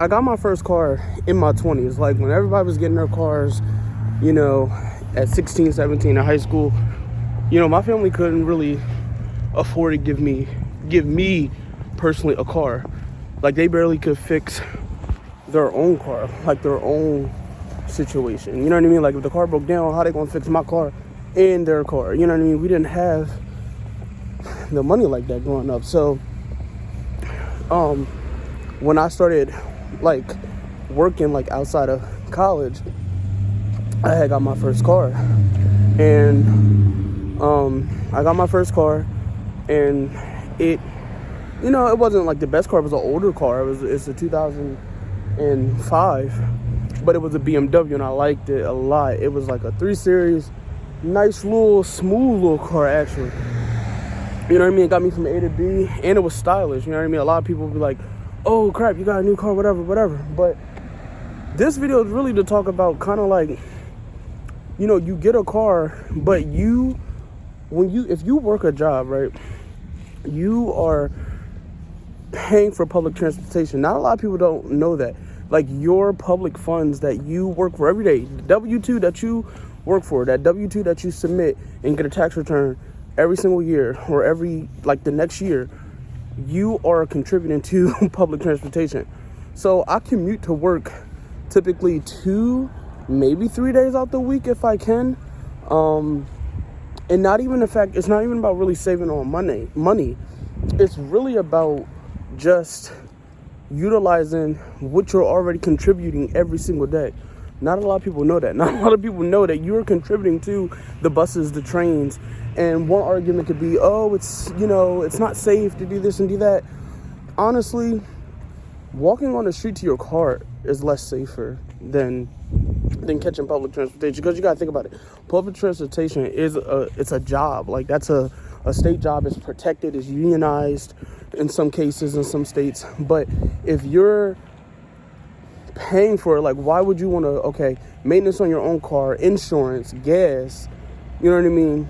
I got my first car in my 20s. Like, when everybody was getting their cars, you know, at 16, 17 in high school, you know, my family couldn't really afford to give me personally a car. Like, they barely could fix their own car, like their own situation. You know what I mean? Like, if the car broke down, how they gonna fix my car and their car? You know what I mean? We didn't have the money like that growing up. So, when I started like working like outside of college, I had got my first car, and I got my first car, and it, you know, it wasn't like the best car. It was an older car. It's a 2005, but it was a BMW, and I liked it a lot. It was like a 3 Series, nice little smooth little car actually. You know what I mean? It got me from A to B, and it was stylish. You know what I mean? A lot of people would be like, "Oh crap, you got a new car, whatever." But this video is really to talk about kind of like, you know, you get a car, but if you work a job, right, you are paying for public transportation. Not a lot of people don't know that. Like, your public funds that you work for every day, the W-2 that you work for, that W-2 that you submit and get a tax return every single year, or every, like, the next year, you are contributing to public transportation. So I commute to work typically 2, maybe 3 days out the week if I can. And not even it's not even about really saving on money. It's really about just utilizing what you're already contributing every single day. Not a lot of people know that. Not a lot of people know that you're contributing to the buses, the trains. And one argument could be, oh, it's, you know, it's not safe to do this and do that. Honestly, walking on the street to your car is less safer than catching public transportation, because you got to think about it. Public transportation it's a job. Like, that's a state job. It's protected, it's unionized in some cases in some states. But if you're paying for it, like, why would you want to, maintenance on your own car, insurance, gas, you know what I mean,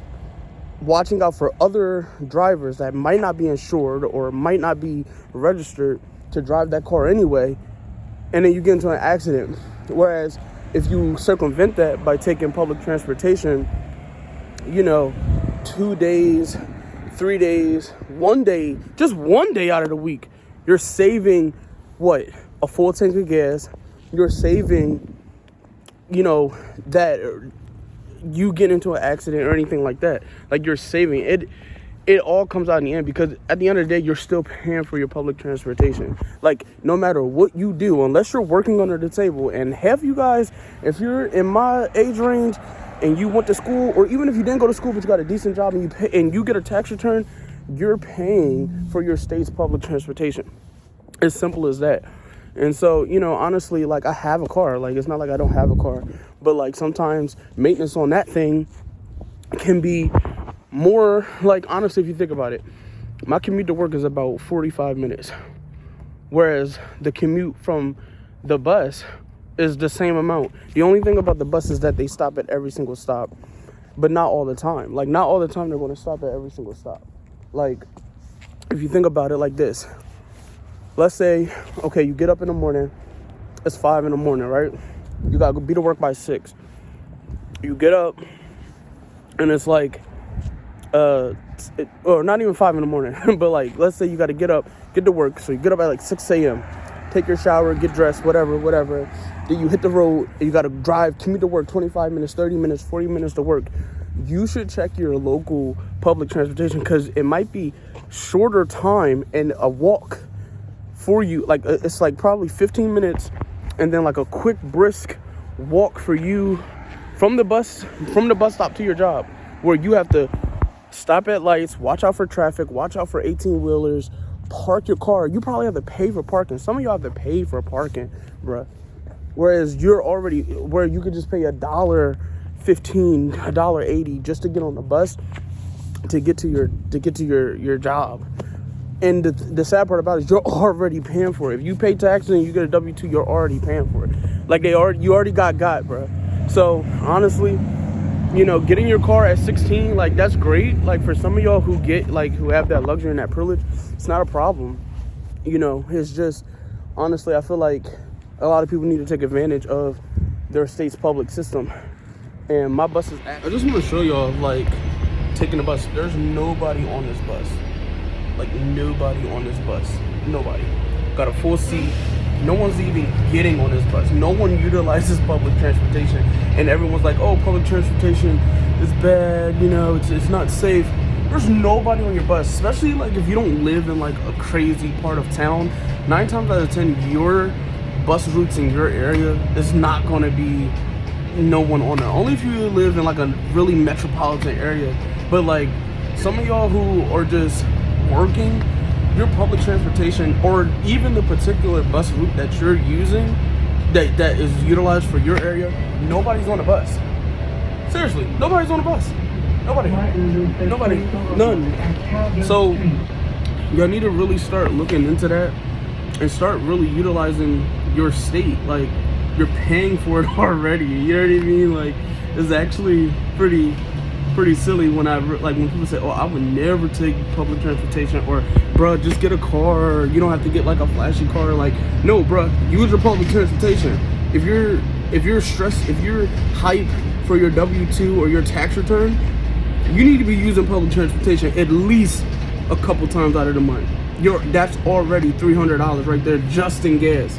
watching out for other drivers that might not be insured or might not be registered to drive that car anyway, and then you get into an accident. Whereas if you circumvent that by taking public transportation, you know, 2 days, 3 days, 1 day, just 1 day out of the week, you're saving a full tank of gas. You're saving, you know, that you get into an accident or anything like that. Like, you're saving it. It all comes out in the end, because at the end of the day, you're still paying for your public transportation. Like, no matter what you do, unless you're working under the table. And half you guys, if you're in my age range and you went to school, or even if you didn't go to school but you got a decent job and you get a tax return, you're paying for your state's public transportation. As simple as that. And so, you know, honestly, like, I have a car. Like, it's not like I don't have a car, but like, sometimes maintenance on that thing can be more, like, honestly, if you think about it, my commute to work is about 45 minutes, whereas the commute from the bus is the same amount. The only thing about the bus is that they stop at every single stop, but not all the time. Like, not all the time they're going to stop at every single stop. Like, if you think about it like this, let's say, you get up in the morning, it's 5 in the morning, right? You got to be to work by 6. You get up, and it's like, or not even 5 in the morning, but like, let's say you got to get up, get to work. So you get up at like 6 a.m., take your shower, get dressed, whatever. Then you hit the road, and you got to commute to work 25 minutes, 30 minutes, 40 minutes to work. You should check your local public transportation, because it might be shorter time and a walk for you. Like, it's like probably 15 minutes and then like a quick brisk walk for you from the bus stop to your job, where you have to stop at lights, watch out for traffic, watch out for 18-wheelers, park your car. You probably have to pay for parking. Some of y'all have to pay for parking, bruh. Whereas where you could just pay $1.15, $1.80 just to get on the bus to get to your job. And the sad part about it is you're already paying for it. If you pay taxes and you get a W-2, you're already paying for it. Like, you already got, bro. So honestly, you know, getting your car at 16, like, that's great. Like, for some of y'all who have that luxury and that privilege, it's not a problem. You know, it's just, honestly, I feel like a lot of people need to take advantage of their state's public system. And my bus is I just want to show y'all, like, taking a bus. There's nobody on this bus. Like, nobody on this bus. Nobody. Got a full seat. No one's even getting on this bus. No one utilizes public transportation. And everyone's like, oh, public transportation is bad, you know, it's not safe. There's nobody on your bus, especially like if you don't live in like a crazy part of town. 9 times out of 10, your bus routes in your area is not going to be no one on there. Only if you live in like a really metropolitan area. But like some of y'all who are just working, your public transportation or even the particular bus route that you're using that is utilized for your area, nobody's on the bus. Seriously, nobody's on the bus. Nobody, none. So y'all need to really start looking into that and start really utilizing your state. Like, you're paying for it already. You know what I mean? Like, it's actually pretty silly when when people say, oh, I would never take public transportation, or bruh, just get a car, you don't have to get like a flashy car. Like, no, bruh, use your public transportation. If you're stressed, if you're hyped for your W-2 or your tax return, you need to be using public transportation at least a couple times out of the month. That's already $300 right there just in gas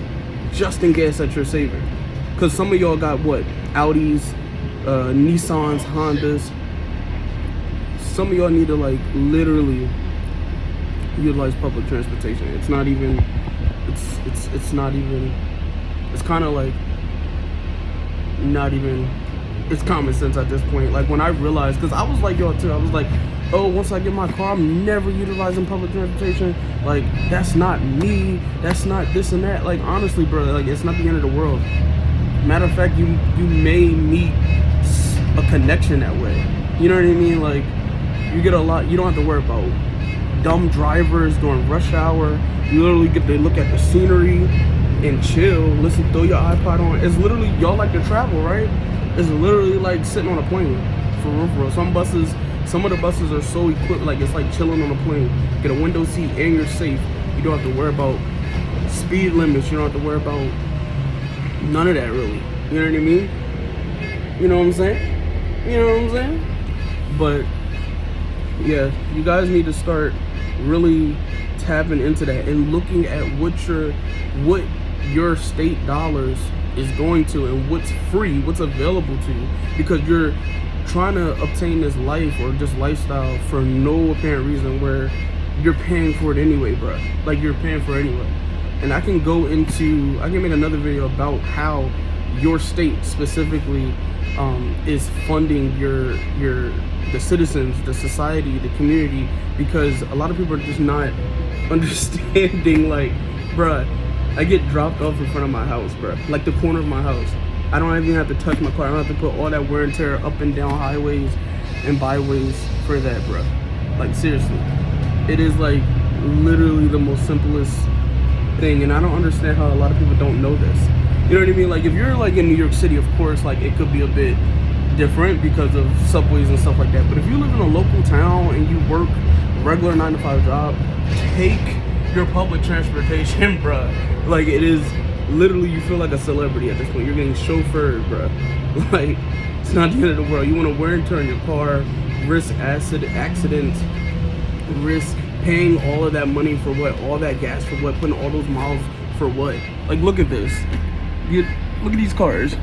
that you're saving. Because some of y'all got what? Audis, Nissans, Hondas. Some of y'all need to like literally utilize public transportation. It's not even, it's not even, it's kind of like not even, it's common sense at this point. Like, when I realized, because I was like y'all too, I was like, oh, once I get my car, I'm never utilizing public transportation. Like, that's not me, that's not this and that. Like, honestly, bro, like, it's not the end of the world. Matter of fact, you may meet a connection that way. You know what I mean? Like, you get a lot, you don't have to worry about dumb drivers during rush hour. You literally get to look at the scenery and chill, listen, throw your iPod on. It's literally, y'all like to travel, right? It's literally like sitting on a plane, for real. Some of the buses are so equipped, like it's like chilling on a plane. Get a window seat and you're safe. You don't have to worry about speed limits. You don't have to worry about none of that, really. You know what I mean? You know what I'm saying? You know what I'm saying? But yeah, you guys need to start really tapping into that and looking at what your state dollars is going to and what's free, what's available to you, because you're trying to obtain this life or just lifestyle for no apparent reason, where you're paying for it anyway, bro. Like, you're paying for it anyway. And I can make another video about how your state specifically is funding the citizens, the society, the community, because a lot of people are just not understanding. Like, bruh, I get dropped off in front of my house, bruh, like the corner of my house. I don't even have to touch my car. I don't have to put all that wear and tear up and down highways and byways for that, bruh. Like, seriously, it is like literally the most simplest thing, and I don't understand how a lot of people don't know this. You know what I mean? Like, if you're like in New York City, of course, like, it could be a bit different because of subways and stuff like that. But if you live in a local town and you work a regular 9-to-5 job, take your public transportation, bruh. Like, it is literally, you feel like a celebrity at this point. You're getting chauffeured, bruh. Like, it's not the end of the world. You want to wear and tear your car, risk accidents, risk paying all of that money for what? All that gas for what? Putting all those miles for what? Like, look at this. Look at these cars.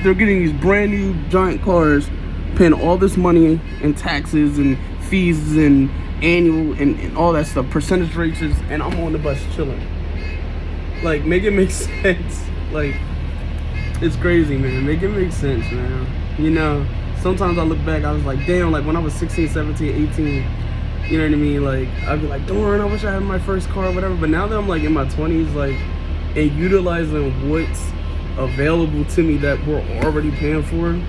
They're getting these brand new giant cars, paying all this money and taxes and fees and annual and all that stuff, percentage rates, and I'm on the bus chilling. Like, make it make sense. Like, it's crazy, man. Make it make sense, man. You know, sometimes I look back, I was like, damn, like when I was 16, 17, 18, you know what I mean? Like, I'd be like, darn, I wish I had my first car or whatever. But now that I'm like in my 20s, like, and utilizing what's available to me that we're already paying for,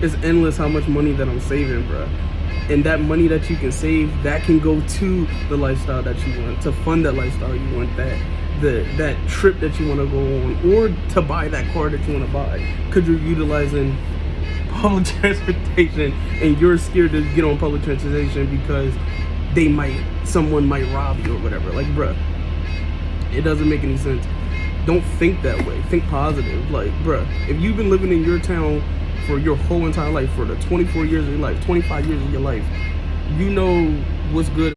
it's endless how much money that I'm saving, bro. And that money that you can save, that can go to the lifestyle that you want, to fund that lifestyle you want, that trip that you want to go on, or to buy that car that you want to buy, because you're utilizing public transportation and you're scared to get on public transportation because someone might rob you or whatever. Like, bruh, It doesn't make any sense. Don't think that way. Think positive. Like, bruh, if you've been living in your town for your whole entire life, for the 24 years of your life, 25 years of your life, you know what's good.